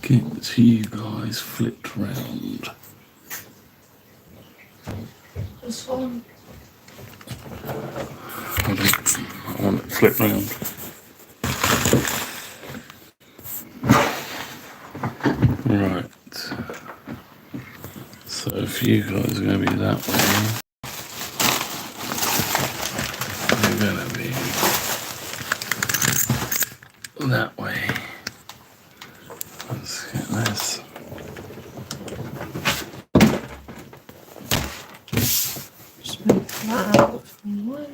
get you guys flipped round. This one. Hold on. I want it flipped round. Right. So if you guys are going to be that way, you're going to be that way. Let's get this. Just move that out from the way.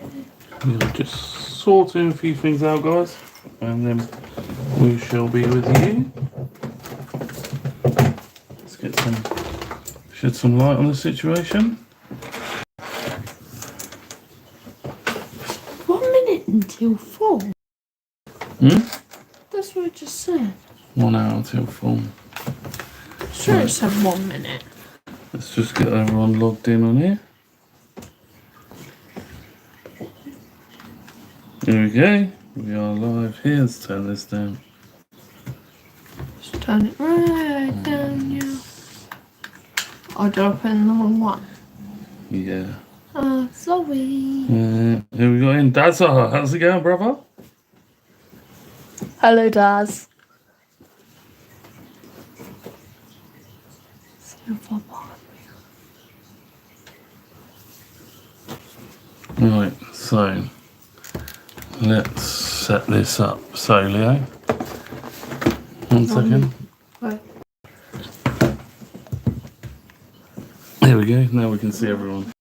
We'll just sorting a few things out, guys, and then we shall be with you. Let's get shed some light on the situation. 1 minute until 4. That's what I just said. 1 hour till 4. Sure, it said 1 minute. Let's just get everyone logged in on here. Here we go. We are live here. Let's turn this down. Just turn it right down, yeah. Or do I put in the wrong one? Yeah. Sorry. Here we go in. Dazza, how's it going, brother? Hello, Daz. Right, so let's set this up. So, Leo, 1 second. Right. There we go. Now we can see everyone.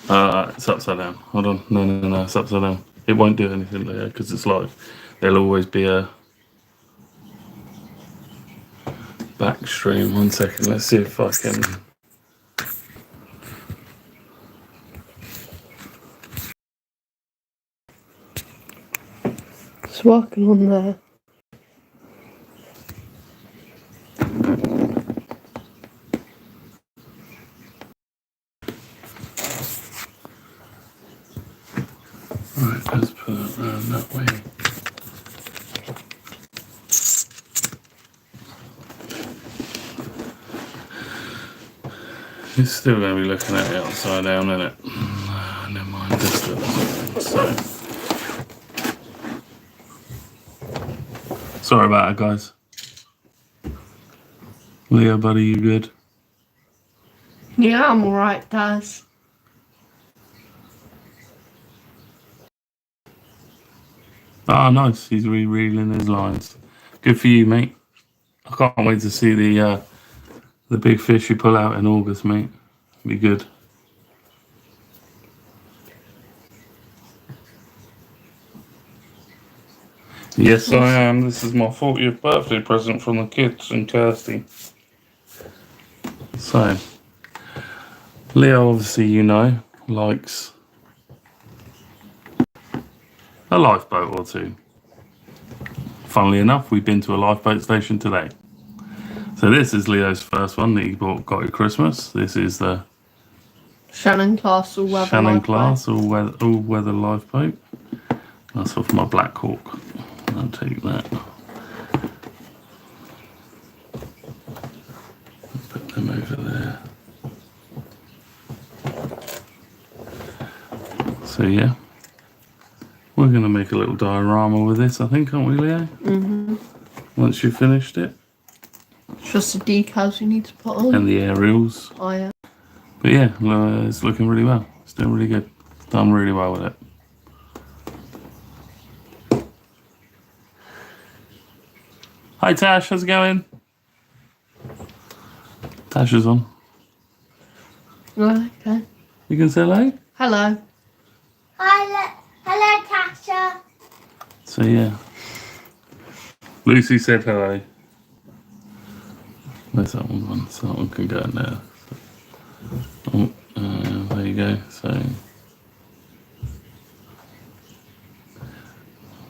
It's upside down. Hold on. No, it's upside down. It won't do anything, Leo, because it's live. There'll always be a back stream. 1 second. Let's see if I can. It's working on there. Right, let's put it around that way. It's still going to be looking at it upside down, isn't it? Never mind, just do it. So, sorry about it, guys. Leo, buddy, you good? Yeah, I'm alright, Daz. Ah, nice. He's rereeling his lines. Good for you, mate. I can't wait to see the big fish you pull out in August, mate. Be good. Yes, I am. This is my 40th birthday present from the kids and Kirsty. So, Leo, obviously, you know, likes a lifeboat or two. Funnily enough, we've been to a lifeboat station today. So this is Leo's first one that he got at Christmas. This is the Shannon Class all-weather lifeboat. That's off my Black Hawk. I'll take that. Put them over there. So yeah, we're going to make a little diorama with this, I think, aren't we, Leo? Mm-hmm. Once you've finished it. Just the decals you need to put on. And the aerials. Oh, yeah. But yeah, it's looking really well. It's doing really good. Done really well with it. Hi Tash, how's it going? Tash is on. Oh, okay. You can say hello? Hello. Hello, Tasha. So yeah. Lucy said hello. Where's that one gone? So that one can go in there. Oh, there you go. So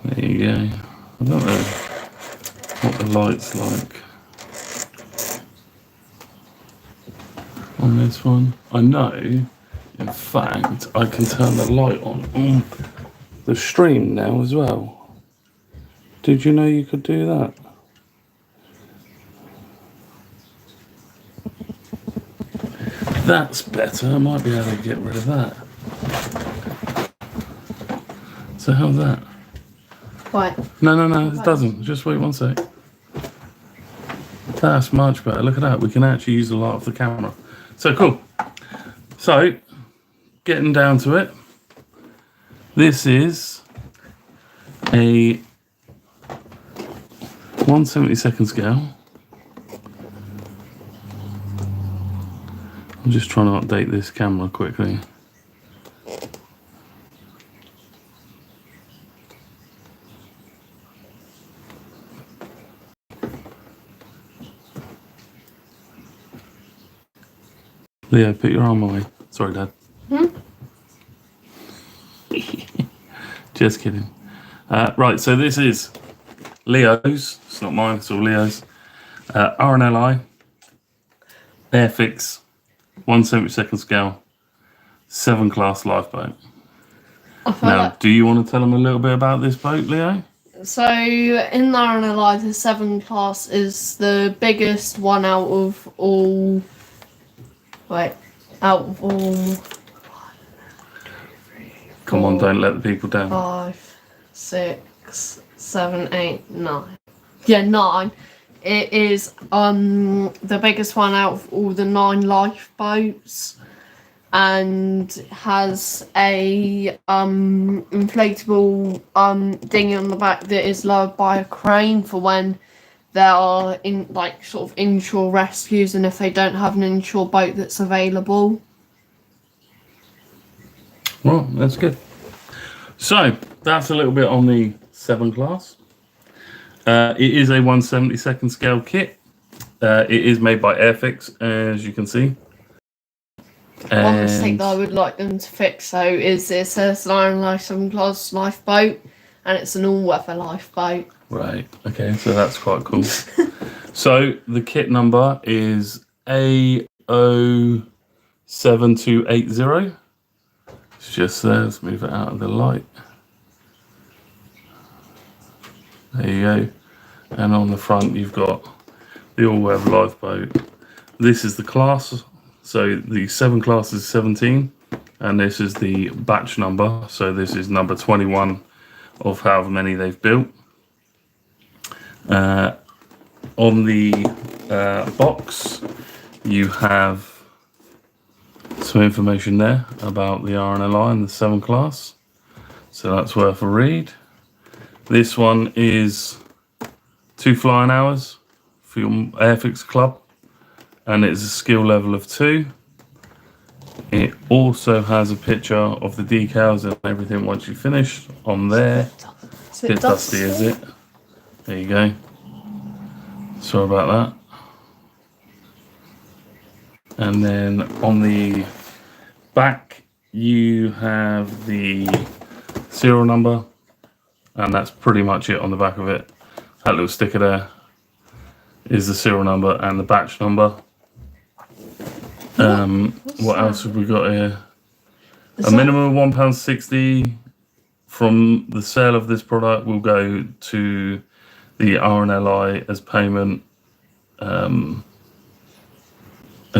there you go. I don't know what the light's like on this one. I know, in fact, I can turn the light on the stream now as well. Did you know you could do that? That's better. I might be able to get rid of that. So how's that? What? No, it doesn't. Just wait one sec. That's much better. Look at that. We can actually use a lot of the camera. So cool. So, getting down to it. This is a 1/72 scale. I'm just trying to update this camera quickly. Leo, put your arm away. Sorry, Dad. Just kidding. Right, so this is Leo's. It's not mine, it's all Leo's. RNLI, Airfix, 1/72 scale, 7 class lifeboat. Now, do you want to tell them a little bit about this boat, Leo? So, in the RNLI, the 7 class is the biggest one out of all. Out of all. Come on, don't let the people down. 5, 6, 7, 8, 9. Yeah, 9. It is the biggest one out of all the 9 lifeboats, and has a inflatable dinghy on the back that is lowered by a crane for when there are sort of inshore rescues, and if they don't have an inshore boat that's available. Well, that's good. So, that's a little bit on the 7 class. It is a 1/72 scale kit. It is made by Airfix, as you can see. One mistake that I would like them to fix, though, is it says an RNLI 7 class lifeboat, and it's an all-weather lifeboat. Right, okay, so that's quite cool. So, the kit number is A07280. It's just there. Let's move it out of the light. There you go. And on the front, you've got the all-weather lifeboat. This is the class. So the 7 class is 17, and this is the batch number. So this is number 21 of however many they've built. On the box, you have some information there about the RNLI and the 7 class. So that's worth a read. This one is 2 flying hours for your Airfix club, and it's a skill level of 2. It also has a picture of the decals and everything once you finish on there. It's a bit dusty, is it? There you go. Sorry about that. And then on the back, you have the serial number, and that's pretty much it on the back of it. That little sticker there is the serial number and the batch number. What else have we got here? A minimum of £1.60 from the sale of this product will go to the RNLI as payment, as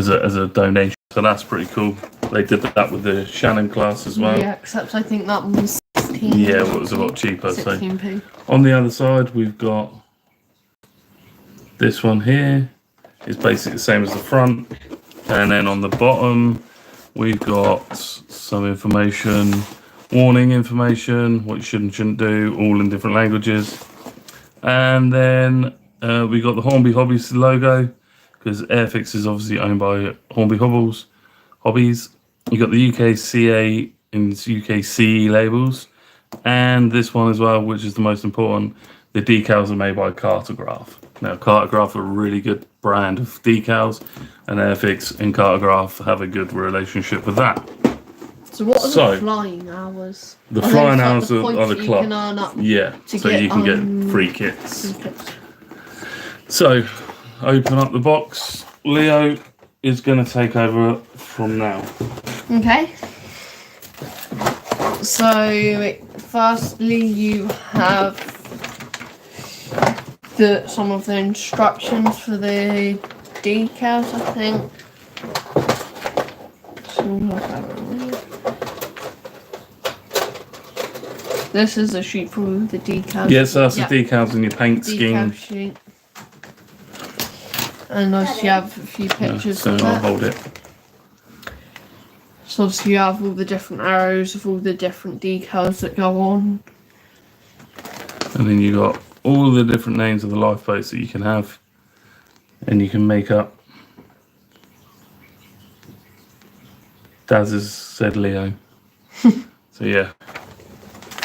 a donation. So that's pretty cool. They did that with the Shannon class as well. Yeah, except I think that one was 16. Yeah, well, it was a lot cheaper. 16p. So on the other side, we've got this one here. It's basically the same as the front. And then on the bottom, we've got some information, warning information, what you should and shouldn't do, all in different languages. And then we got the Hornby Hobbies logo, because Airfix is obviously owned by Hornby Hobbies. You got the UKCA and UKCE labels, and this one as well, which is the most important. The decals are made by Cartograph. Now, Cartograph are a really good brand of decals, and Airfix and Cartograph have a good relationship with that. So what are the flying hours? The flying hours are the club. Yeah, so you can get free kits. So, open up the box. Leo is going to take over from now. Okay. So, firstly, you have some of the instructions for the decals, I think. This is a sheet for the decals. Yes, that's the decals in your paint scheme. Sheet. And obviously you have a few pictures So of I'll it. hold it. So obviously you have all the different arrows of all the different decals that go on. And then you got all the different names of the lifeboats that you can have. And you can make up. Daz has said Leo. So yeah.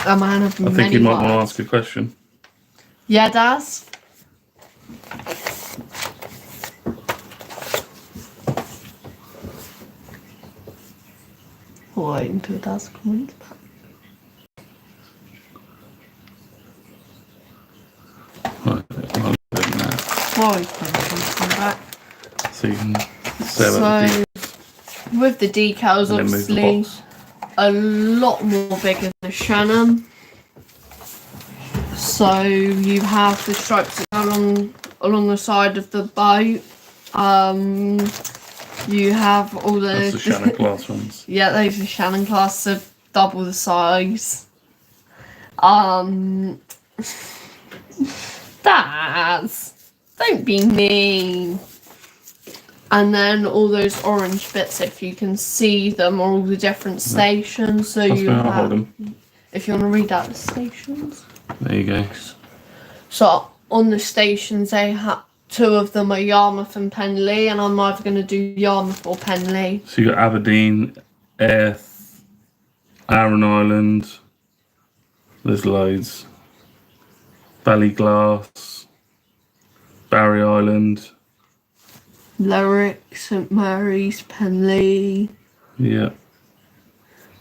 A man of I many think you might want to words. ask a question. Yeah, Daz? Wait until Daz comes back. Right, I'll do that. Why he's come back? So you can set up the With the decals, and then move the obviously, box. a lot more bigger than the Shannon. So you have the stripes that go along the side of the boat. You have all the... That's the Shannon class ones. Yeah, those are Shannon class, so double the size. Don't be mean. And then all those orange bits, if you can see them, are all the different stations. So Trust you me, I'll have, hold them. if you want to read out the stations. There you go. So on the stations, they have 2 of them are Yarmouth and Penley, and I'm either going to do Yarmouth or Penley. So you got Aberdeen, Airth, Arran Island. There's loads. Ballyglass, Barry Island. Lerwick, St Mary's, Penley, Yeah.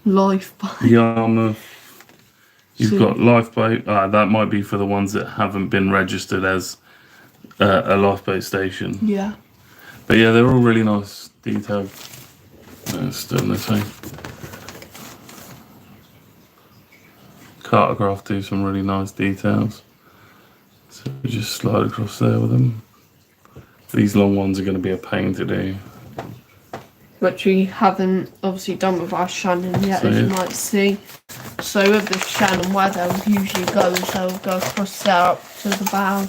Lifeboat. Yarmouth. You've So- got lifeboat. That might be for the ones that haven't been registered as a lifeboat station. Yeah. But yeah, they're all really nice, detailed. Still the same. Cartograph do some really nice details. So we just slide across there with them. These long ones are going to be a pain to do. Which we haven't obviously done with our Shannon yet, So, as you yeah. might see. So with the Shannon, where they'll usually go is they'll go across there up to the bow.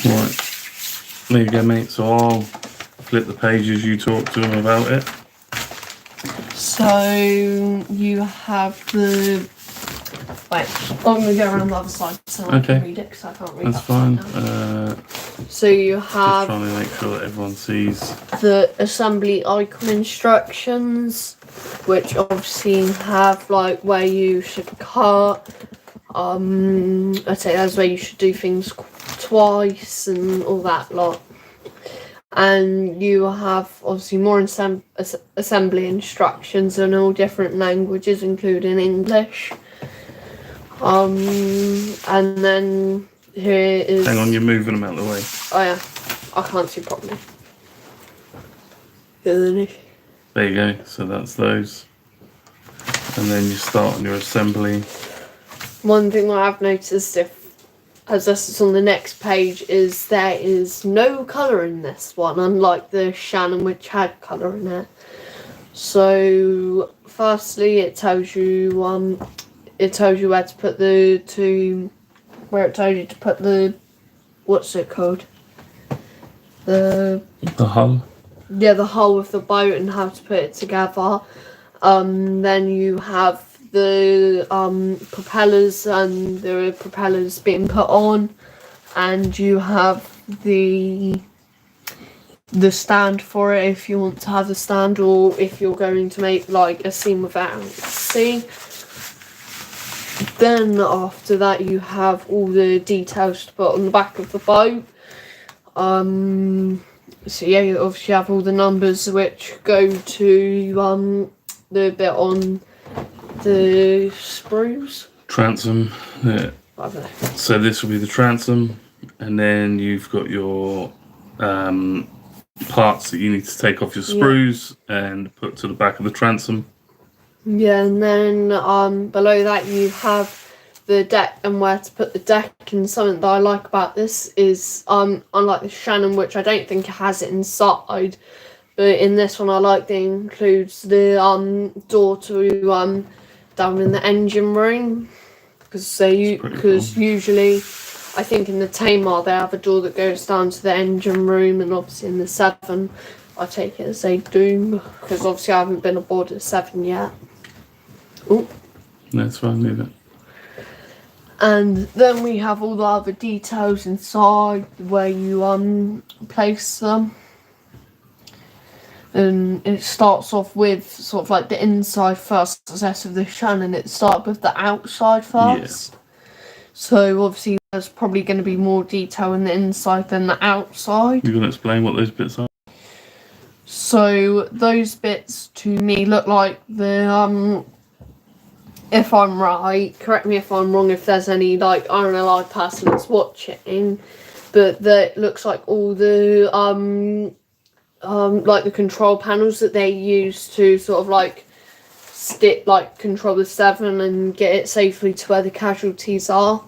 Right. There you go, mate. So I'll flip the pages, you talk to them about it. So you have the... Wait, I'm going to go around the other side so I Okay. can read it, because I can't read That's that fine. side now. Just So you have trying to make sure that everyone sees. the assembly icon instructions, which obviously have like where you should cut. I'd say that's where you should do things twice and all that lot. And you have obviously more assembly instructions in all different languages, including English. And then here is... Hang on, you're moving them out of the way. Oh yeah, I can't see properly. Good. There you go. So that's those. And then you start on your assembly. One thing that I've noticed, as this is on the next page, is there is no colour in this one, unlike the Shannon, which had colour in it. So, firstly, it tells you where to put where it told you to put the, what's it called? The hull. Yeah, the hull of the boat and how to put it together. Then you have the propellers and the propellers being put on, and you have the stand for it if you want to have a stand, or if you're going to make like a scene without sea. Then after that you have all the details to put on the back of the boat. So yeah, you obviously have all the numbers which go to the bit on the sprues. Transom. Yeah. I don't know. So this will be the transom, and then you've got your parts that you need to take off your sprues and put to the back of the transom. Yeah, and then below that you have the deck and where to put the deck. And something that I like about this is unlike the Shannon, which I don't think has it inside, But in this one, I like that it includes the door to down in the engine room, because usually, I think in the Tamar they have a door that goes down to the engine room, and obviously in the Severn, I take it as they do, because obviously I haven't been aboard a Severn yet. Oh, That's fine, leave it. and then we have all the other details inside where you place them. And it starts off with sort of like the inside first, as of the Shannon. It starts with the outside first. Yeah. So obviously there's probably going to be more detail in the inside than the outside. You're going to explain what those bits are? So those bits to me look like the if I'm right, correct me if I'm wrong, if there's any like RNLI person that's watching, but that looks like all the like the control panels that they use to sort of like control the Severn and get it safely to where the casualties are.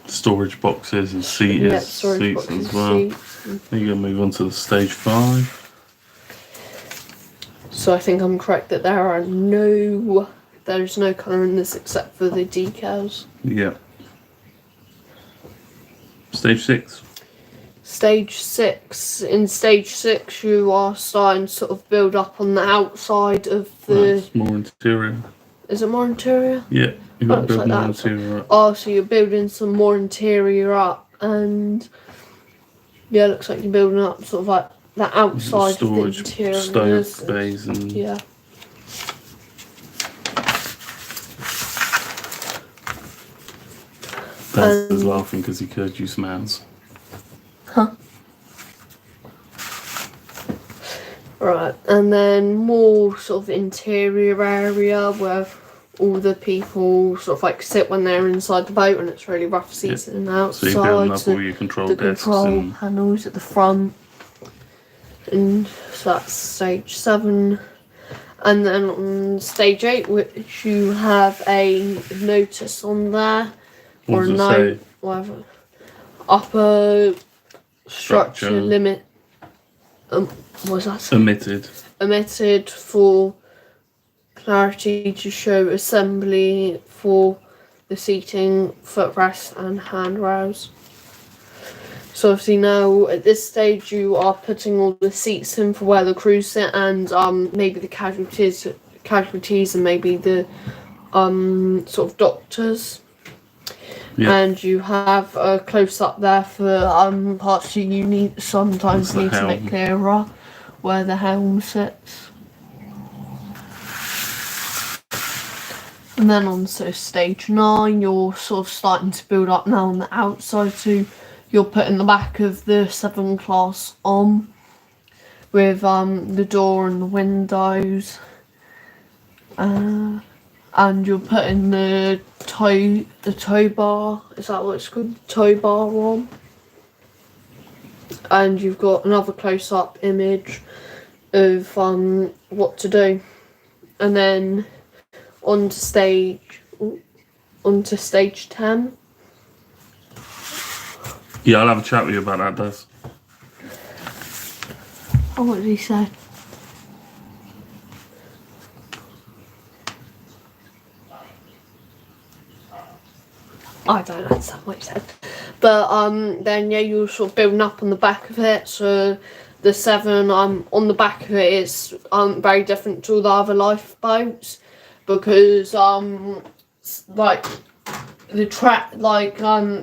Storage boxes and seats as well. Seats. Then you're going to move on to the stage 5. So I think I'm correct that there's no colour in this except for the decals. Yeah. Stage 6. Stage 6. In stage 6, you are starting to sort of build up on the outside of the. That's more interior. Is it more interior? Yeah, you've got to build more interior up. Oh, so you're building some more interior up, and yeah, it looks like you're building up sort of like the outside storage, of the interior. Stove bays and. Yeah. Dad was laughing because he heard you smells. Huh. Right, and then more sort of interior area where all the people sort of like sit when they're inside the boat and it's really rough seats and outside. So you're building up all your control desks control panels at the front. And so that's stage 7. And then on stage 8, which you have a notice on there. What does it say? Whatever. Upper structure limit. What's that? Omitted for clarity to show assembly for the seating, footrest and handrails. So obviously now at this stage you are putting all the seats in for where the crew sit and maybe the casualties and maybe the sort of doctors. Yeah. And you have a close up there for parts you sometimes need to make clearer where the helm sits. And then on stage 9 you're sort of starting to build up now on the outside, so you're putting the back of the Severn class on with the door and the windows. And you're putting the tow bar, is that what it's called? The tow bar on. And you've got another close-up image of what to do. And then onto stage 10. Yeah, I'll have a chat with you about that, Des. Oh, what did he say? I don't understand what he said. But then yeah, you're sort of building up on the back of it. So the Severn on the back of it is very different to all the other lifeboats, because like the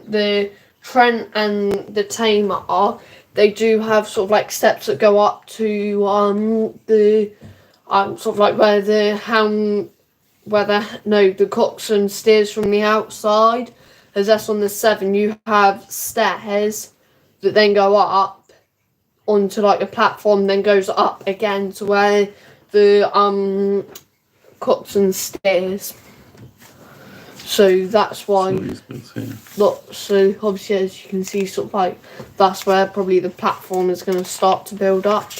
the Trent and the Tamar, they do have sort of like steps that go up to the sort of like where the coxswain steers from the outside. As that's on the Severn, you have stairs that then go up onto like a platform, then goes up again to where the coxswain steers. So that's why. So obviously, as you can see, sort of like that's where probably the platform is going to start to build up.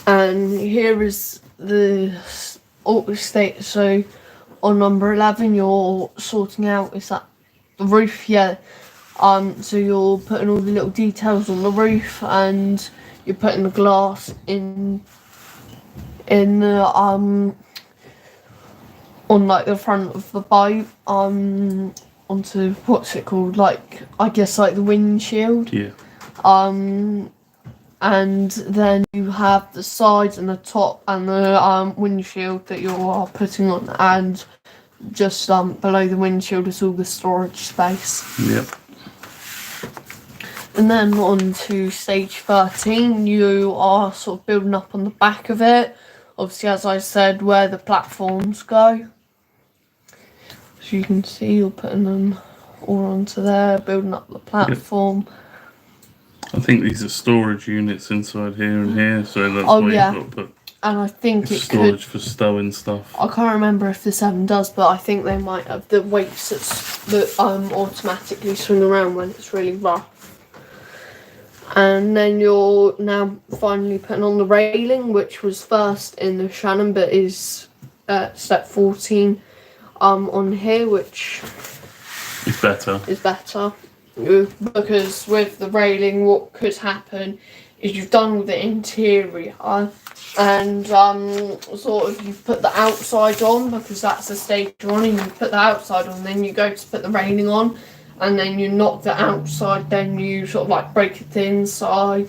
And here is the state. So on number 11, you're sorting out, is that the roof? Yeah. So you're putting all the little details on the roof, and you're putting the glass in the on like the front of the boat, onto what's it called, like I guess like the windshield. Yeah. And then you have the sides and the top and the windshield that you are putting on, and just below the windshield is all the storage space. Yep. And then on to stage 13, you are sort of building up on the back of it. Obviously, as I said, where the platforms go. So you can see you're putting them all onto there, building up the platform. Yep. I think these are storage units inside here and here, so that's Oh, why yeah. you've got to put And I think it storage could. for stowing stuff. I can't remember if the Severn does, but I think they might have the weights that automatically swing around when it's really rough. And then you're now finally putting on the railing, which was first in the Shannon, but is step 14 on here, which It's better. is better. Because with the railing, what could happen is you've done all the interior, and sort of you've put the outside on, because that's the stage you're on, and you put the outside on, then you go to put the railing on, and then you knock the outside, then you sort of like break it the inside.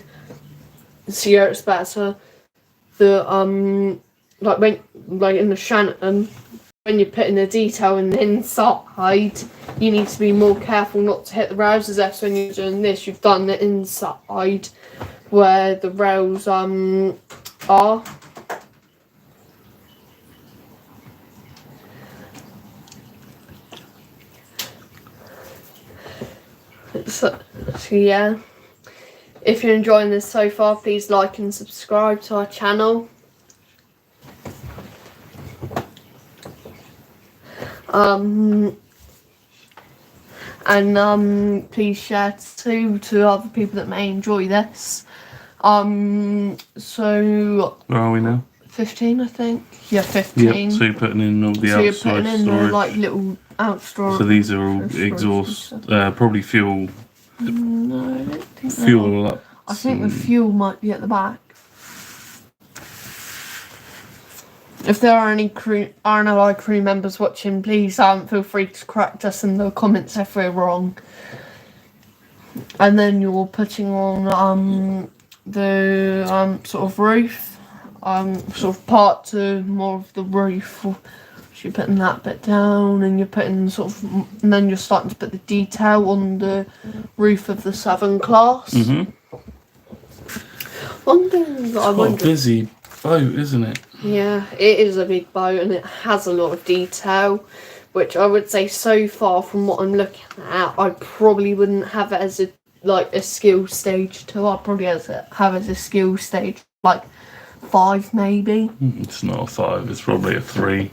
So yeah, it's better. The like in the Shannon, when you're putting the detail in the inside, you need to be more careful not to hit the rails, as that's when you're doing this, you've done the inside where the rails are. So yeah, if you're enjoying this so far, please like and subscribe to our channel. And please share to other people that may enjoy this. So Where are we now? 15, I think. Yeah, 15. Yep. So you're putting in all the So you're outside putting in storage. the like little out storage. So these are all storage exhaust, and stuff. probably fuel. No, I don't think they are. Fuel up. I think the fuel might be at the back. If there are any RNLI crew members watching, please feel free to correct us in the comments if we're wrong. And then you're putting on the sort of roof, sort of part to more of the roof. So you're putting that bit down, and you're putting sort of, and then you're starting to put the detail on the roof of the Severn class. Mm-hmm. One thing that I Quite a wonder. busy boat, isn't it? Yeah, it is a big boat, and it has a lot of detail, which I would say so far from what I'm looking at, I probably wouldn't have it as a skill stage 2. I'd probably have it as a skill stage like 5 maybe. It's not a 5. It's probably a 3.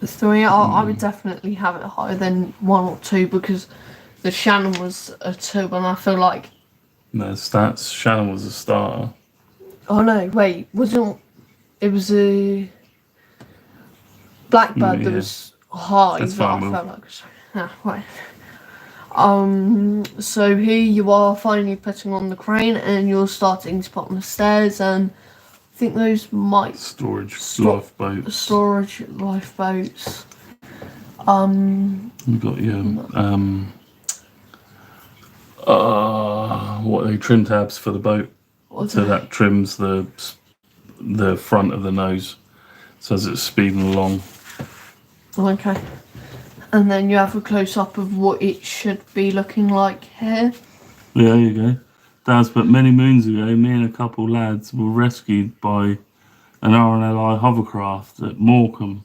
3. I would definitely have it higher than 1 or 2, because the Shannon was a 2, and I feel like. No, stats. Shannon was a starter. Oh no, wait, it was a Blackbird that was high. That's but fine, I felt like right. So here you are finally putting on the crane, and you're starting to put on the stairs, and I think those might Storage lifeboats. storage lifeboats. You've got your what are they, trim tabs for the boat. So that trims the front of the nose, so as it's speeding along. Okay. And then you have a close up of what it should be looking like here. Yeah, there you go. Daz, but many moons ago, me and a couple lads were rescued by an RNLI hovercraft at Morecambe.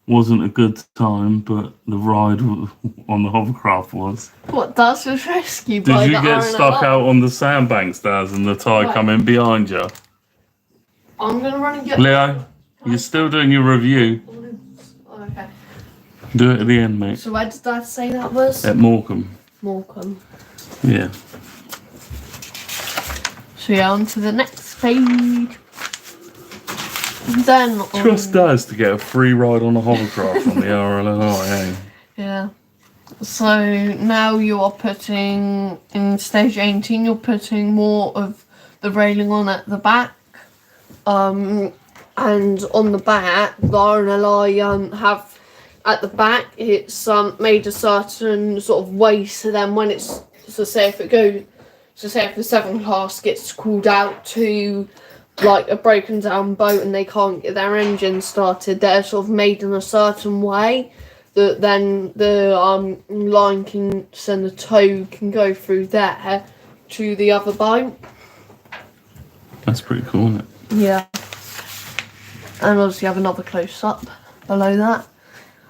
Wasn't a good time, but the ride on the hovercraft was. What, Daz was rescued by Did the you get RNLI? stuck out on the sandbanks, Daz, and the tide Right. coming behind you? I'm going to run and get... Leo, you're still doing your review. Oh, okay. Do it at the end, mate. So where did Dad say that was? At Morecambe. Morecambe. Yeah. So yeah, on to the next page. Then Trust Daz to get a free ride on a hovercraft on the RNLI, eh? Yeah. So now you are putting, in stage 18, you're putting more of the railing on at the back. And on the back, the RNLI have at the back, it's made a certain sort of way, so then when it's, so say if the Severn class gets called out to like a broken down boat and they can't get their engine started, they're sort of made in a certain way that then the line can send the tow can go through there to the other boat. That's pretty cool, isn't it? Yeah. And obviously you have another close up below that.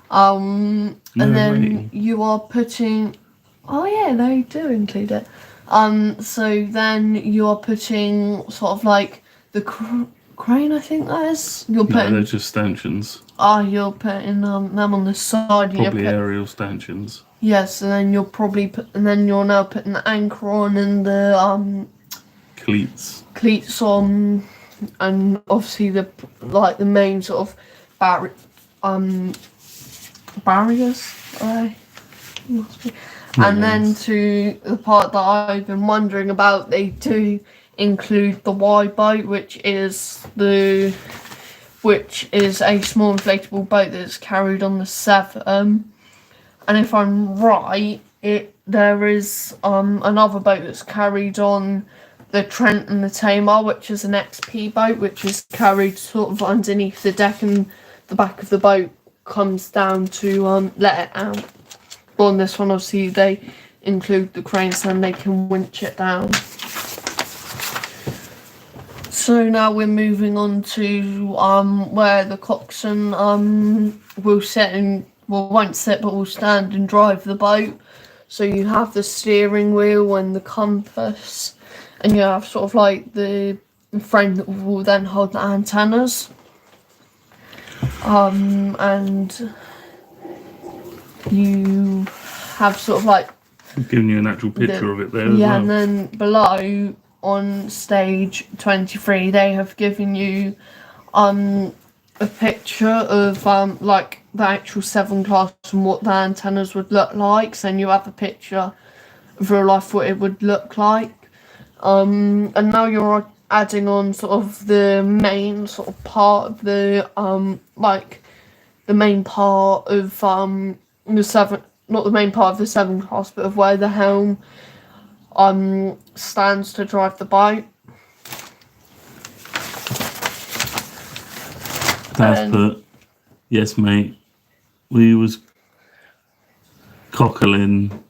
And then you are putting, oh yeah, they do include it. So then you are putting sort of like the crane, I think that is. You're putting. No, they're just stanchions. You're putting them on the side. Probably aerial stanchions. Yes, and then you're you're now putting the anchor on and the cleats on, and obviously the main sort of barriers. Must be. And then to the part that I've been wondering about, they do include the Y-boat, which is a small inflatable boat that's carried on the Severn. And if I'm right, there is another boat that's carried on the Trent and the Tamar, which is an XP boat, which is carried sort of underneath the deck, and the back of the boat comes down to let it out. But on this one, obviously, they include the cranes and they can winch it down. So now we're moving on to where the coxswain will sit and, well, won't sit, but will stand and drive the boat. So you have the steering wheel and the compass, and you have sort of like the frame that will then hold the antennas. And you have sort of like... I'm giving you an actual picture of it there as well. Yeah, and then below, on stage 23, they have given you a picture of like the actual Severn class and what the antennas would look like. So then you have a picture of real life what it would look like. And now you're adding on sort of the main sort of part of the like the main part of the Severn, not the main part of the Severn class, but of where the helm stands to drive the boat. That's put, yes mate, we was cockling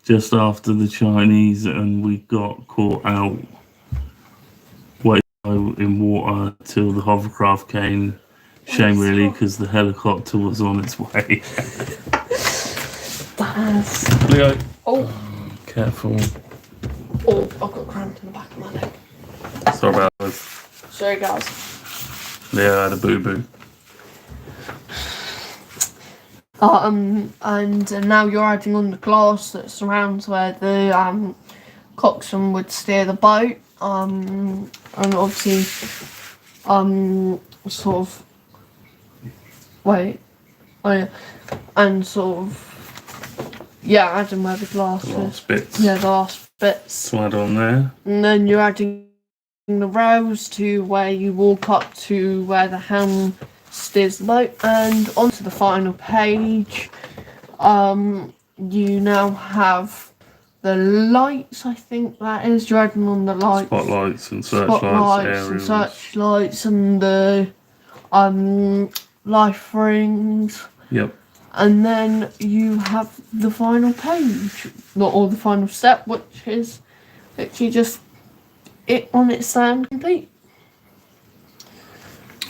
just after the Chinese and we got caught out way in water till the hovercraft came. Shame really, because the helicopter was on its way. Leo. Oh. Careful. Oh, I've got cramp in the back of my neck. Sorry about this. Sorry guys. Leo had a boo-boo. And now you're adding on the glass that surrounds where the coxswain would steer the boat. And obviously, sort of, and sort of, yeah, adding where the glass is. Last bits. Yeah, the last bits. Slide on there. And then you're adding the rails to where you walk up to where the helm steers the boat, and onto the final page. You now have the lights, I think that is. You're adding on the lights. Spotlights and searchlights, and the life rings. Yep. And then you have the final page, not all the final step, which is literally just it on its stand complete.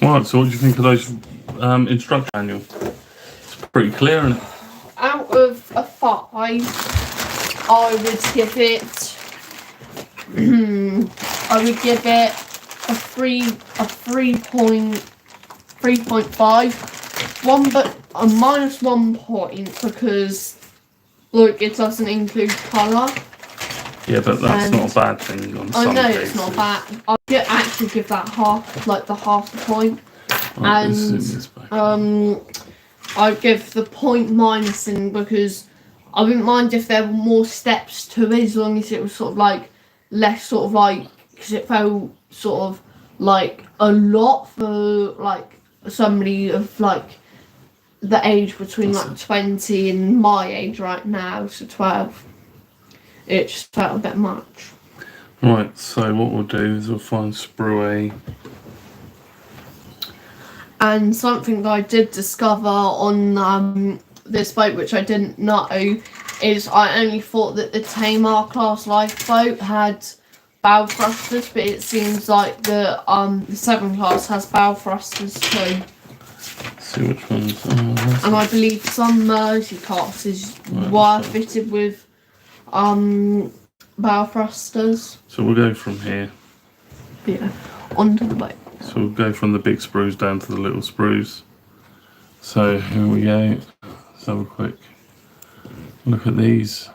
Right, so what do you think of those instruction manual? It's pretty clear, isn't it? Out of a 5, I would give it a 3.5. But a -1 point because look, it doesn't include colour. Yeah, but that's not a bad thing on some I know cases. it's not bad. I'd actually give that half a point. Right, And I'd give the point minus in because I wouldn't mind if there were more steps to it, as long as it was sort of like less sort of like, because it felt sort of like a lot for like somebody of like the age between like 20 and my age right now, so 12. It just felt a bit much. Right, so what we'll do is we'll find sprue A. And something that I did discover on this boat, which I didn't know, is I only thought that the Tamar class lifeboat had bow thrusters, but it seems like the Severn class has bow thrusters too. Let's see which ones. And I believe some Mersey classes were fitted with bow thrusters. So we'll go from here. Yeah, onto the boat. So we'll go from the big sprues down to the little sprues. So here we go. Let's have a quick look at these.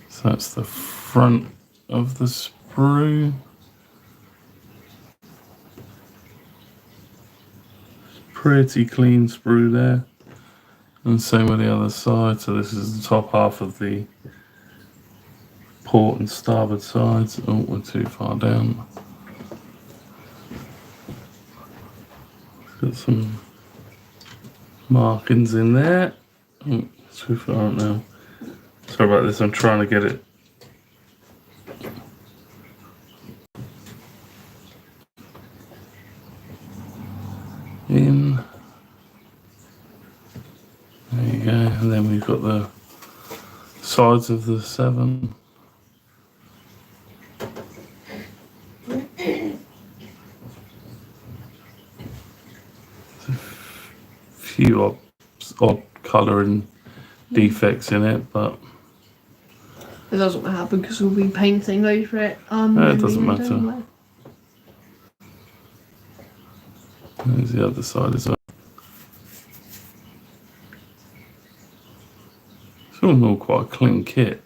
So that's the front of the sprue. Pretty clean sprue there. And same with the other side. So this is the top half of the port and starboard sides. Oh, we're too far down. Got some markings in there. Oh, too far up now. Sorry about this, I'm trying to get it. In. There you go. And then we've got the sides of the Severn. Few odd colouring defects in it, but it doesn't matter because we'll be painting over it. No, it doesn't matter. There's the other side as well. It's all quite a clean kit.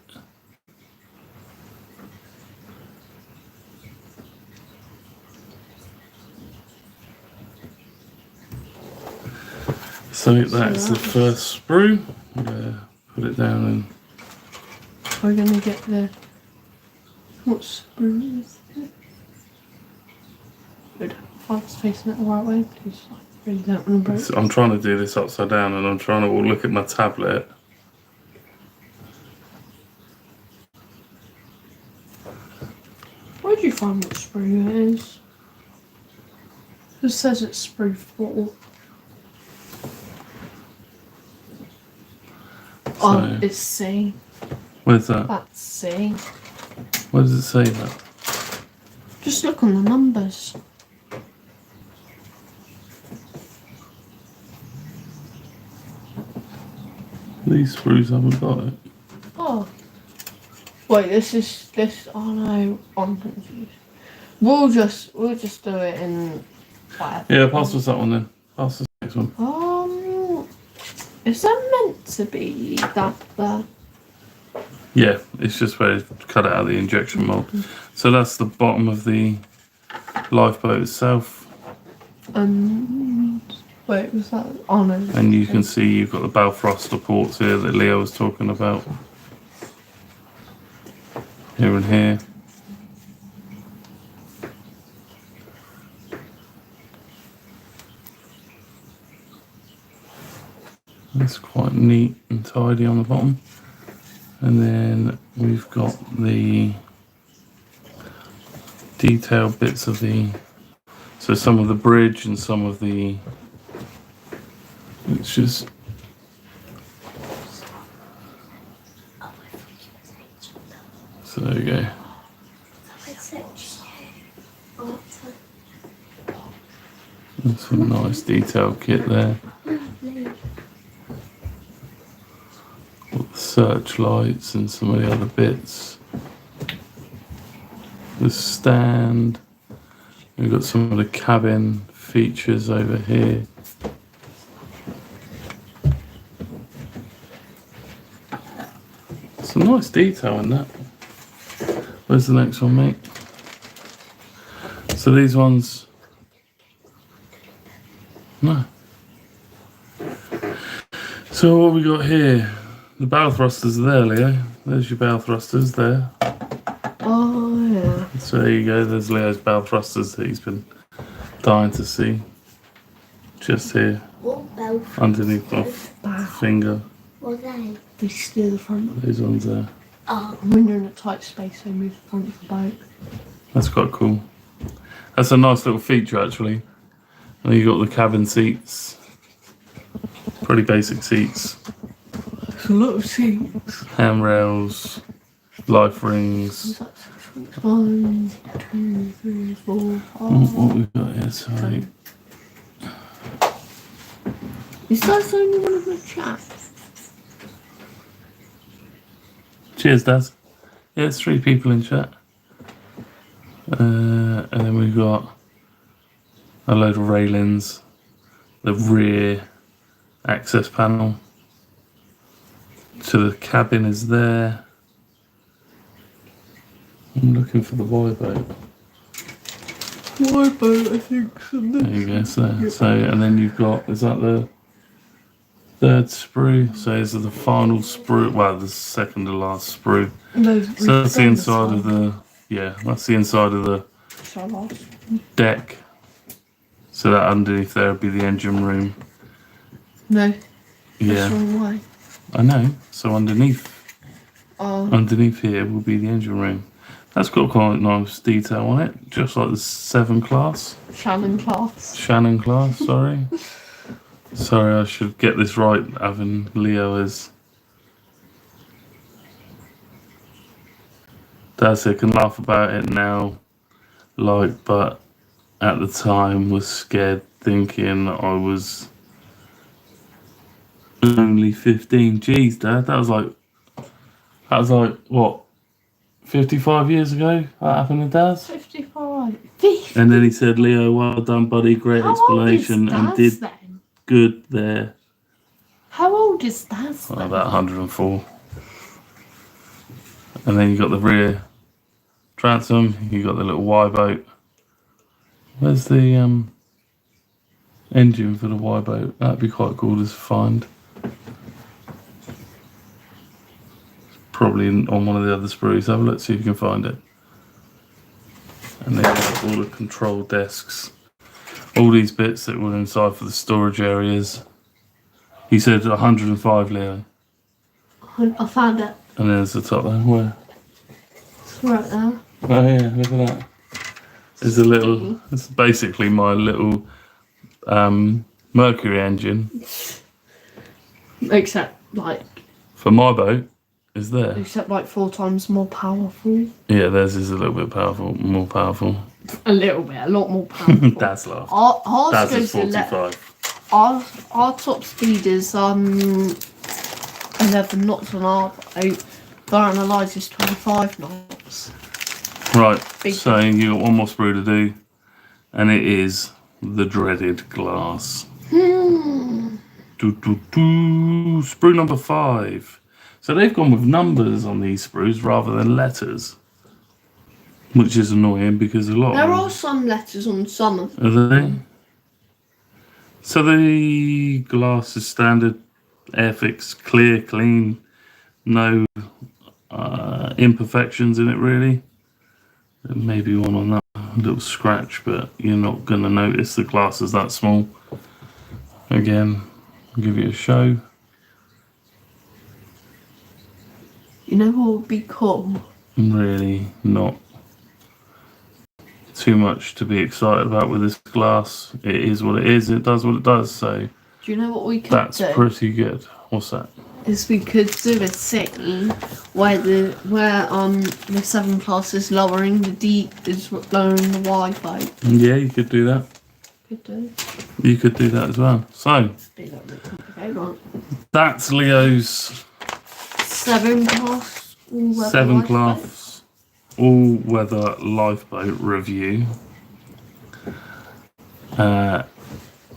So that's the first sprue. Put it down and we're gonna get the what sprue is it? Good. If I was facing it the right way, please. I really don't want to break. I'm trying to do this upside down and I'm trying to look at my tablet. Where did you find what sprue it is? It says it's sprue 4. Oh, it's C. Where's that? That's C. Where does it say that? Just look on the numbers. These sprues haven't got it. Oh. Wait, this. Oh no, I'm confused. We'll just do it in. Whatever. Yeah, pass us that one then. Pass us the next one. Is that meant to be that there? Yeah, it's just where it cut it out of the injection mold. So that's the bottom of the lifeboat itself. Wait, was that? Oh no. And you can see you've got the bow thruster ports here that Leo was talking about. Here and here. That's quite neat and tidy on the bottom. And then we've got the detailed bits of the, so some of the bridge and some of the, it's just, so there you go. There's some nice detailed kit there. Searchlights and some of the other bits. The stand. We've got some of the cabin features over here. Some nice detail in that. Where's the next one, mate? So these ones. No. So what we got here? The bow thrusters are there, Leo. There's your bow thrusters there. Oh, yeah. So there you go. There's Leo's bow thrusters that he's been dying to see. Just here, What bow underneath my finger. What are they? They steer the front. Those ones there. Oh, When you're in a tight space, they move the front of the boat. That's quite cool. That's a nice little feature, actually. And you got the cabin seats. Pretty basic seats. It's a lot of seats. Handrails, life rings. That's 1, 2, 3, 4, 5. What we've got here, sorry. Is that the only one of the chat? Cheers, Daz. Yeah, it's 3 people in chat. And then we've got a load of railings, the rear access panel to the cabin is there. I'm looking for the Y boat. Y boat, I think. There you go, so and then you've got, is that the 3rd sprue? So this is the final sprue, well, the second to last sprue. No, So that's the inside of the, yeah, that's the inside of the deck. So that underneath there would be the engine room. No, that's Yeah, the wrong way. I know. So underneath Oh, here will be the engine room. That's got quite nice detail on it, just like the Severn class. Shannon class. Shannon class, sorry. Sorry, I should get this right, having Leo as... That's it, can laugh about it now, like, but at the time was scared, thinking I was only 15. Jeez, Dad, that was like, what, 55 years ago that happened to Daz? 55. 50. And then he said, Leo, well done, buddy, great How explanation, old is and Daz did then? good there. How old is Daz Well, then? about 104. And then you got the rear transom, you got the little Y boat. Where's the engine for the Y boat? That'd be quite cool to find. Probably on one of the other sprues. Have a look, see if you can find it. And then you've got all the control desks. All these bits that were inside for the storage areas. He said 105, Leo. I found it. And there's the top there. Where? It's right there. Oh yeah, look at that. It's a little, it's basically my little Mercury engine Except like for my boat is there. 4 times more powerful. Yeah, theirs is a little bit powerful, more powerful. A little bit, a lot more powerful. Dad's laugh. Ours Dad's goes is to 45. our top speed is 11 knots on our boat. The RNLI is 25 knots. Right, Big so you got one more sprue to do, and it is the dreaded glass. Sprue number 5. So they've gone with numbers on these sprues rather than letters, which is annoying because a lot There of are some letters on some of them. them, are they? So the glass is standard, Airfix, clear, clean, no imperfections in it really. There may be one on that little scratch, but you're not going to notice the glass is that small. Again, I'll give you a show. You know what would be cool? Really not too much to be excited about with this glass. It is what it is. It does what it does. So Do you know what we could that's do? pretty good. What's that? Is we could do a scene where the Severn class is lowering, the D is lowering the Y boat. Yeah, you could do that. Could do. You could do that as well. So Be that bit complicated, right? that's Leo's Severn class. all-weather 7 lifeboat. class all-weather lifeboat review.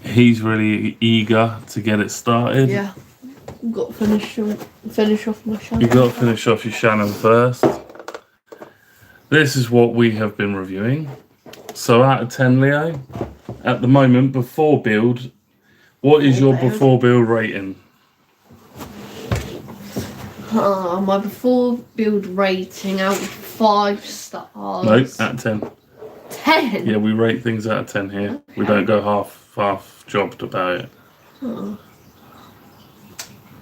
He's really eager to get it started. Yeah. Got to finish off my show. You've got to finish off your Shannon first. This is what we have been reviewing. So out of 10, Leo, at the moment, before build, what is your before build rating? My before build rating out of 5 stars. No, out of 10. 10? Yeah, we rate things out of 10 here. Okay. We don't go half jobbed about it.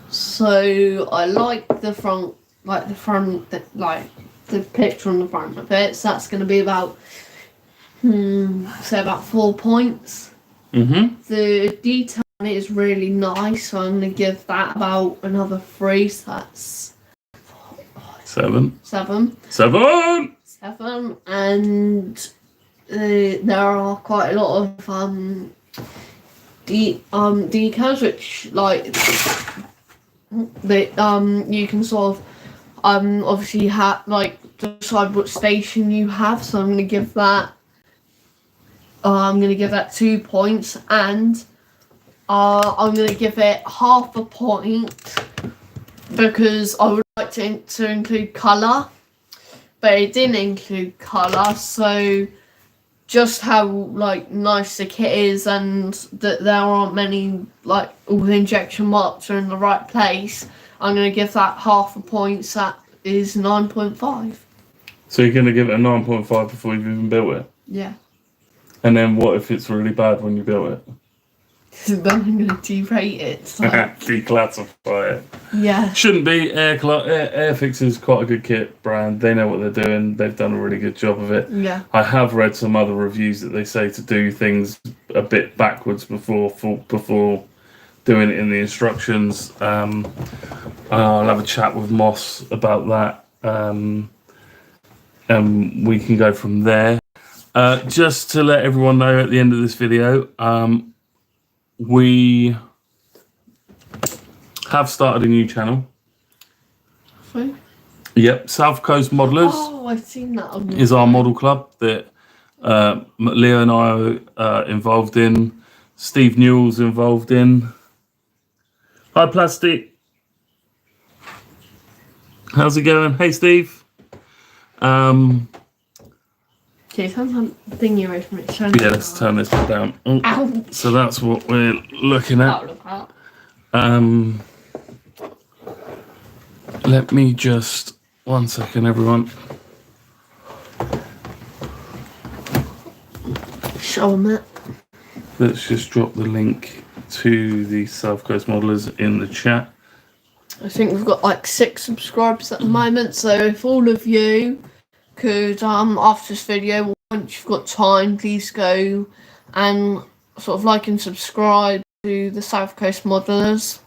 So I like the front, the picture on the front of it. So that's going to be about, say about 4 points. The detail on it is really nice, so I'm going to give that about another 3. So that's 7. 7. 7! 7, and there are quite a lot of decals which you can sort of obviously decide what station you have. So I'm gonna give that 2 points, and I'm gonna give it half a point because I would like to include colour, but it didn't include colour. So just how nice the kit is, and that there aren't many all the injection marks are in the right place, I'm going to give that half a point. So that is 9.5. So you're going to give it a 9.5 before you've even built it? Yeah. And then what if it's really bad when you built it? Then I'm going to derate it. So. Declassify it. Yeah. Shouldn't be. Airfix is quite a good kit brand. They know what they're doing. They've done a really good job of it. Yeah. I have read some other reviews that they say to do things a bit backwards before doing it in the instructions. I'll have a chat with Moss about that. And we can go from there. Just to let everyone know at the end of this video, we have started a new channel. Who? Yep, South Coast Modelers. Oh, I've seen that. Is our model club that Leo and I are involved in. Steve Newell's involved in. Hi, Plastic. How's it going? Hey, Steve. Okay, turn the thingy away from it. Yeah, let's turn this one down. Oh, ouch. so that's what we're looking at. Let me just 1 second, everyone. Show them it. Let's just drop the link to the South Coast Modelers in the chat. I think we've got 6 subscribers at the moment, so if all of you could, after this video, once you've got time, please go and sort of like and subscribe to the South Coast Modelers.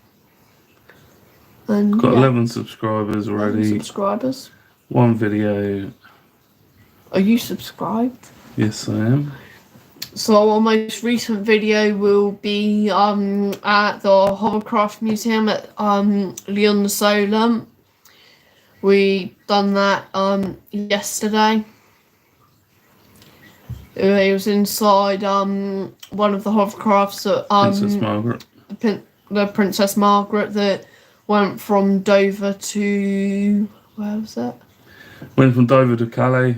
And Got 11 subscribers 11 already. subscribers. 1 video. Are you subscribed? Yes, I am. So our most recent video will be at the Hovercraft Museum at Leon the Solent. We done that yesterday. It was inside one of the hovercrafts that Princess Margaret. The Princess Margaret that went from Dover to where was it? Went from Dover to Calais.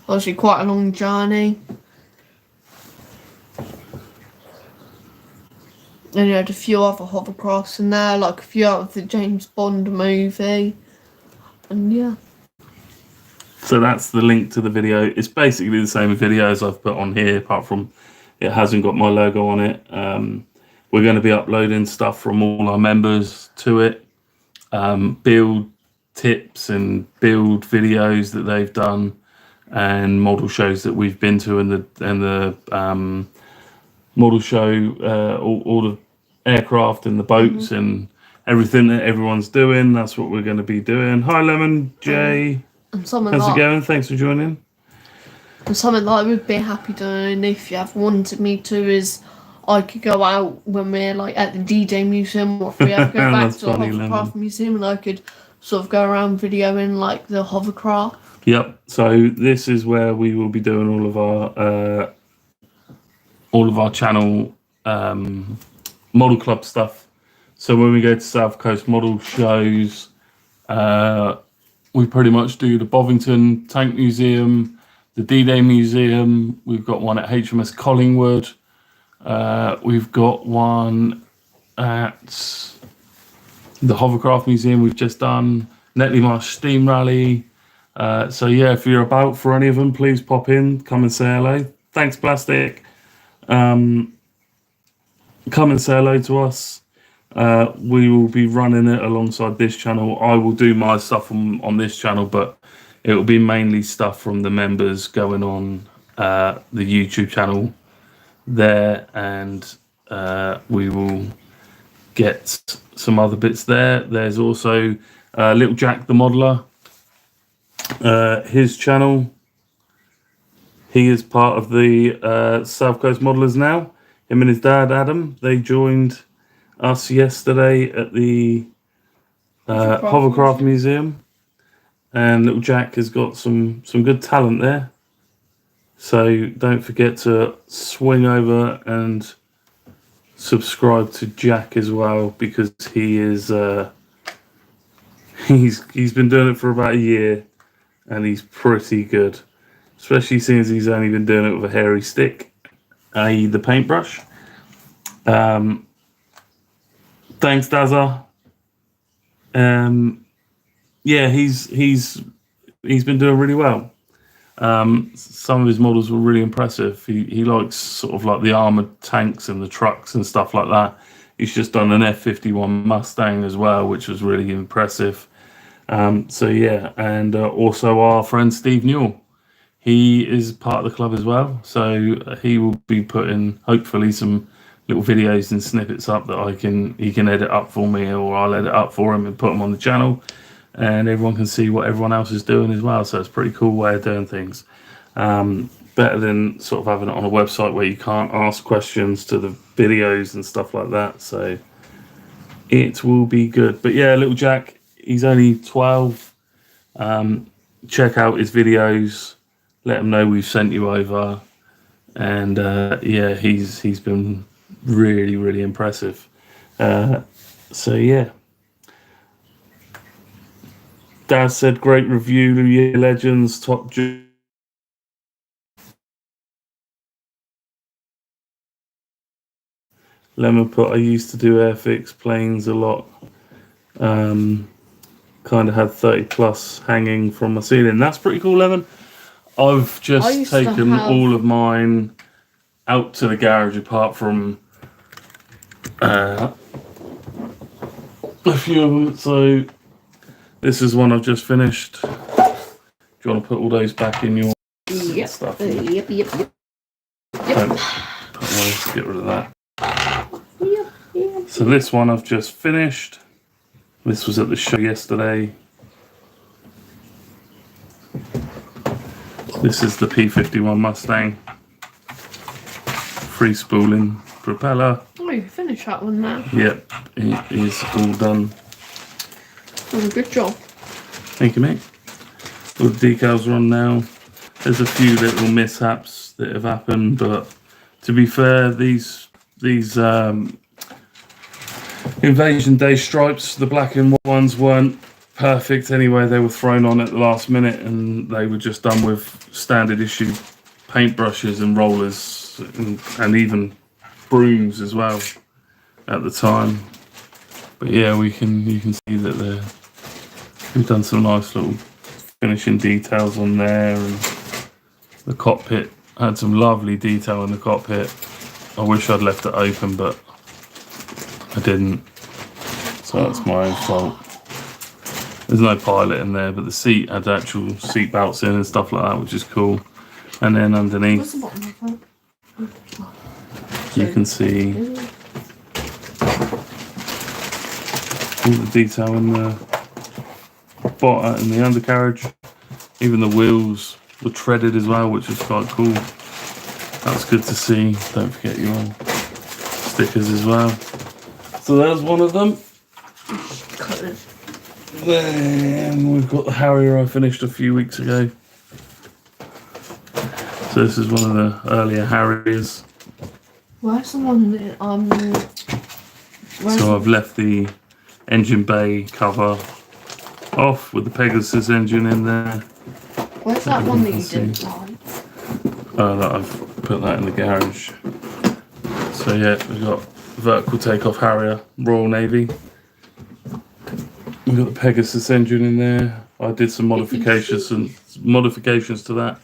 Obviously quite a long journey. And you had a few other hovercrafts in there, like a few out of the James Bond movie. And yeah. So that's the link to the video. It's basically the same video as I've put on here, apart from it hasn't got my logo on it. We're going to be uploading stuff from all our members to it. Build tips and build videos that they've done, and model shows that we've been to, and the model show, all the aircraft and the boats and everything that everyone's doing. That's what we're going to be doing. Hi, Lemon Jay. How's it going? Thanks for joining. And something that I would be happy doing if you ever wanted me to is I could go out when we're at the D-Day Museum, or if we ever go back to the Hovercraft Museum, and I could sort of go around videoing the hovercraft. Yep. So this is where we will be doing all of our channel model club stuff. So when we go to South Coast model shows, we pretty much do the Bovington Tank Museum, the D-Day Museum. We've got one at HMS Collingwood. We've got one at the Hovercraft Museum we've just done, Netley Marsh Steam Rally. So yeah, if you're about for any of them, please pop in, come and say hello. Thanks, Plastic. Come and say hello to us. We will be running it alongside this channel. I will do my stuff on this channel, but it will be mainly stuff from the members going on the YouTube channel there, and we will get some other bits there. There's also Little Jack the Modeler, his channel. He is part of the South Coast Modelers now. Him and his dad Adam, they joined us yesterday at the Hovercraft Museum, and Little Jack has got some good talent there. So don't forget to swing over and subscribe to Jack as well, because he is he's been doing it for about a year, and he's pretty good, especially since he's only been doing it with a hairy stick, i.e. the paintbrush. Thanks, Dazza. Yeah, he's been doing really well. Some of his models were really impressive. He likes sort of like the armored tanks and the trucks and stuff like that. He's just done an F-51 Mustang as well, which was really impressive. So yeah, and also our friend Steve Newell, he is part of the club as well. So he will be putting hopefully some little videos and snippets up that he can edit up for me, or I'll edit up for him and put them on the channel, and everyone can see what everyone else is doing as well. So it's a pretty cool way of doing things. Better than sort of having it on a website where you can't ask questions to the videos and stuff like that. So it will be good. But yeah, Little Jack, he's only 12. Check out his videos. Let him know we've sent you over. And yeah, he's been really, really impressive. So yeah. Daz said, great review, New Year Legends, top. Lemon put, I used to do Airfix planes a lot. Kind of had 30 plus hanging from my ceiling. That's pretty cool, Lemon. I've just taken all of mine out to the garage, apart from a few of them. So this is one I've just finished. Do you want to put all those back in your stuff? Yep. Let's get rid of that. So this one I've just finished. This was at the show yesterday. This is the P-51 Mustang. Free spooling propeller. Oh, you finished that one now. Yep, it is all done. Oh, good job. Thank you, mate. All the decals are on now. There's a few little mishaps that have happened, but to be fair, these Invasion Day stripes, the black and white ones, weren't perfect anyway. They were thrown on at the last minute, and they were just done with standard issue paintbrushes and rollers, and even brooms as well at the time. But yeah, you can see that we've done some nice little finishing details on there, and the cockpit had some lovely detail in the cockpit. I wish I'd left it open, but I didn't, so that's my own fault. There's no pilot in there, but the seat had actual seat belts in and stuff like that, which is cool. And then underneath, you can see all the detail in the bottom and the undercarriage. Even the wheels were treaded as well, which was quite cool. That's good to see. Don't forget your stickers as well. So there's one of them. Then we've got the Harrier I finished a few weeks ago. So this is one of the earlier Harriers. Where's the one So I've left the engine bay cover off with the Pegasus engine in there. Where's that one that you didn't like? That I've put that in the garage. So yeah, we've got vertical takeoff Harrier, Royal Navy. We've got the Pegasus engine in there. I did some modifications to that.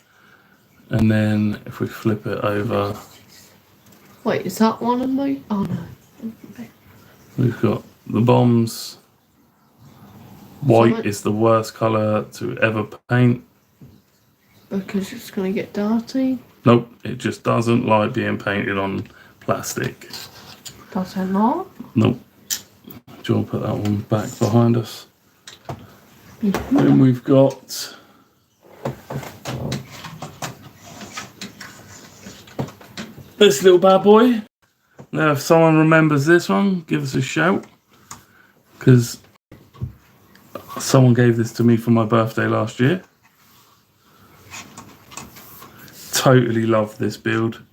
And then if we flip it over, Wait, is that one of my? Oh no. we've got the bombs. White Something- is the worst colour to ever paint. Because it's gonna get dirty. Nope, it just doesn't like being painted on plastic. Does it not? Nope. Do you want to put that one back behind us? Then we've got this little bad boy. Now, if someone remembers this one, give us a shout. Because someone gave this to me for my birthday last year. Totally love this build.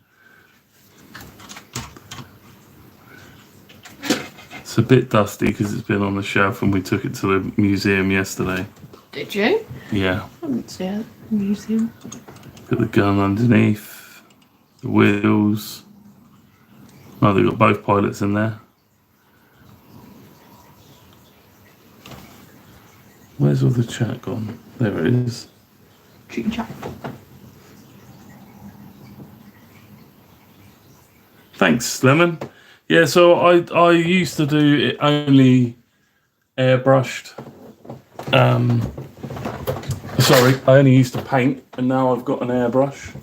It's a bit dusty because it's been on the shelf and we took it to the museum yesterday. Did you? Yeah. I didn't see it in the museum. Got the gun underneath, the wheels. Oh, they've got both pilots in there. Where's all the chat gone? There it is. Chit chat. Thanks, Lemon. Yeah, so I used to do it only airbrushed. Sorry, I only used to paint, and now I've got an airbrush.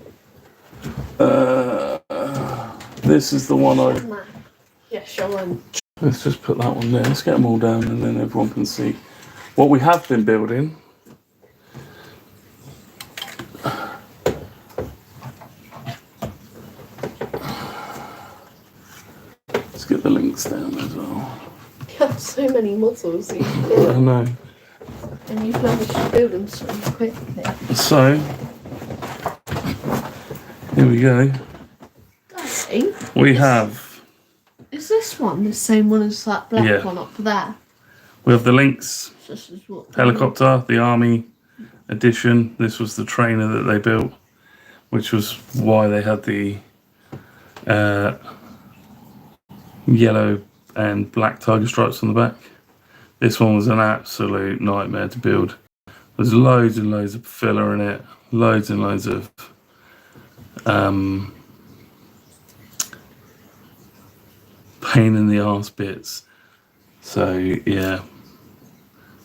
This is the one I... Yeah, show one. Let's just put that one there. Let's get them all down, and then everyone can see what we have been building. Let's get the links down as well. You have so many models. I know. And you've managed to build them so quickly. So, here we go. Daddy, We have... is this one the same one as that black Yeah. one up there? We have the Lynx This is what helicopter, the Army edition. This was the trainer that they built, which was why they had the yellow and black tiger stripes on the back. This one was an absolute nightmare to build. There's loads and loads of filler in it, loads and loads of pain in the arse bits. So yeah,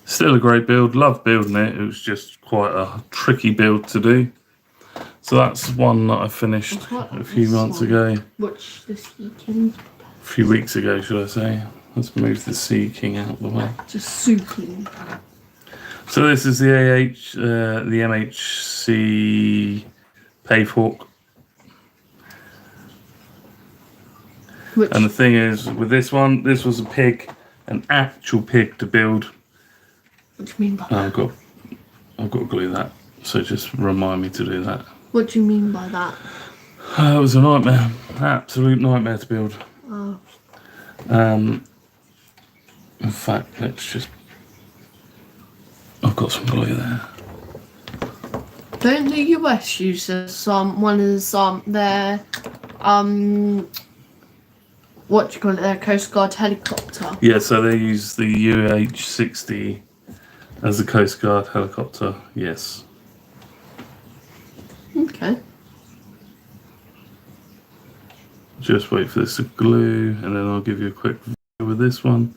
still a great build. Love building it. It was just quite a tricky build to do. So that's one that I finished a few months ago. Which the Sea King. A few weeks ago, should I say. Let's move the Sea King out of the way. Just Sea King. So this is the the MHC Pavehawk. Which And the thing is, with this one, this was a pig, an actual pig to build. what do you mean by And that? I've got to glue that. So just remind me to do that. What do you mean by that? It was a nightmare, absolute nightmare to build. Oh. In fact, let's just... I've got some glue there. Don't the US use this? One is their what do you call it? Their Coast Guard helicopter. Yeah, so they use the UH-60 as a Coast Guard helicopter, yes. Okay. Just wait for this to glue, and then I'll give you a quick video with this one.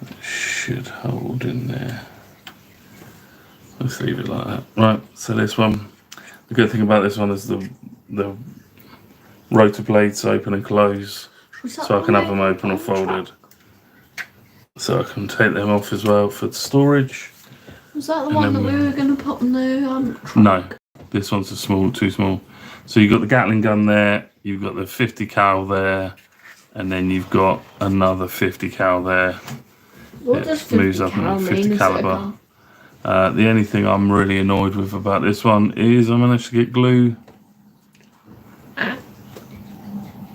It should hold in there. Let's leave it like that. Right, so this one, the good thing about this one is the rotor blades open and close, so I can have them open or folded. So I can take them off as well for storage. Was that the And one then that we were going to put on the No, this one's too small. So you've got the Gatling gun there, you've got the 50 cal there, and then you've got another 50 cal there. What It does 50 moves up cal in mean? 50 Is it a caliber. gun? The only thing I'm really annoyed with about this one is I managed to get glue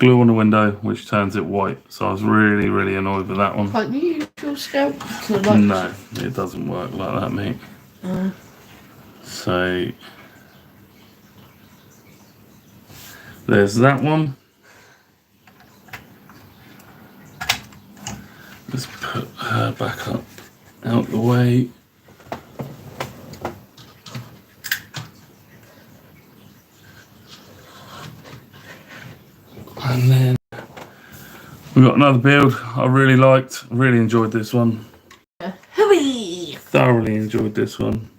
on the window, which turns it white. So I was really, really annoyed with that one. Can't you use your scalp to like... No, it doesn't work like that, mate. So there's that one. Let's put her back up out the way. And then we got another build I really liked. Really enjoyed this one. Hooey! Thoroughly enjoyed this one.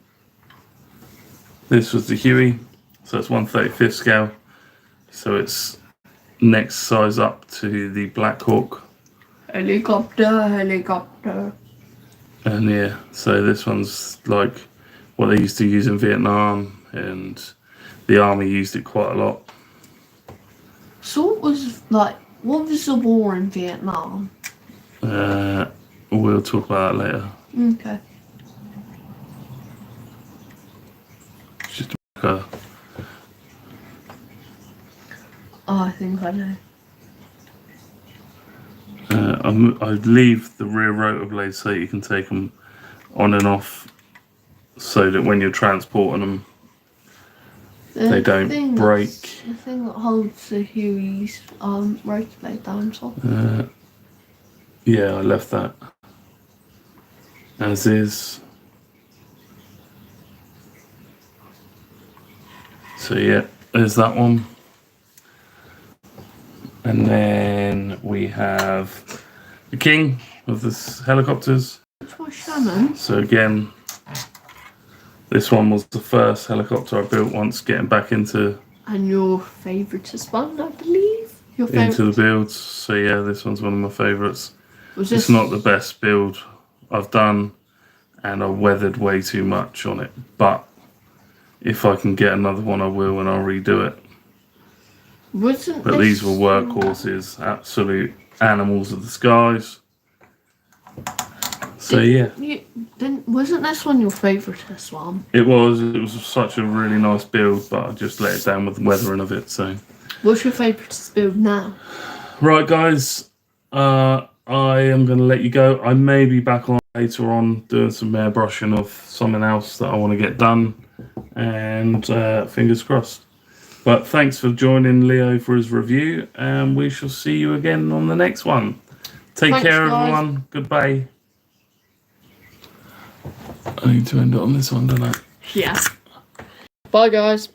This was the Huey, so it's 1/35 scale. So it's next size up to the Black Hawk. Helicopter. And yeah, so this one's like what they used to use in Vietnam, and the army used it quite a lot. So what was the war in Vietnam? We'll talk about that later. Okay. Just a I think I know. I leave the rear rotor blades so you can take them on and off, so that when you're transporting them, they don't break. The thing that holds the Huey's rotor blade down top. Yeah, I left that as is. So yeah, there's that one. And then we have the king of the helicopters. Which was Shannon? So again, this one was the first helicopter I built once getting back into And your favouriteest one, I believe? Your into favourite? the builds. So yeah, this one's one of my favourites. Was It's not the best build I've done, and I weathered way too much on it. But if I can get another one, I will, and I'll redo it. But these were workhorses, absolute animals of the skies. So yeah, Wasn't this one your favouriteest one? it was such a really nice build, but I just let it down with the weathering of it. So What's your favouriteest build now? right, guys, I am going to let you go. I may be back on later on doing some airbrushing of something else that I want to get done, and fingers crossed. But thanks for joining Leo for his review, and we shall see you again on the next one. Thanks, care, guys. Everyone. Goodbye. I need to end it on this one, don't I? Yeah. Bye, guys.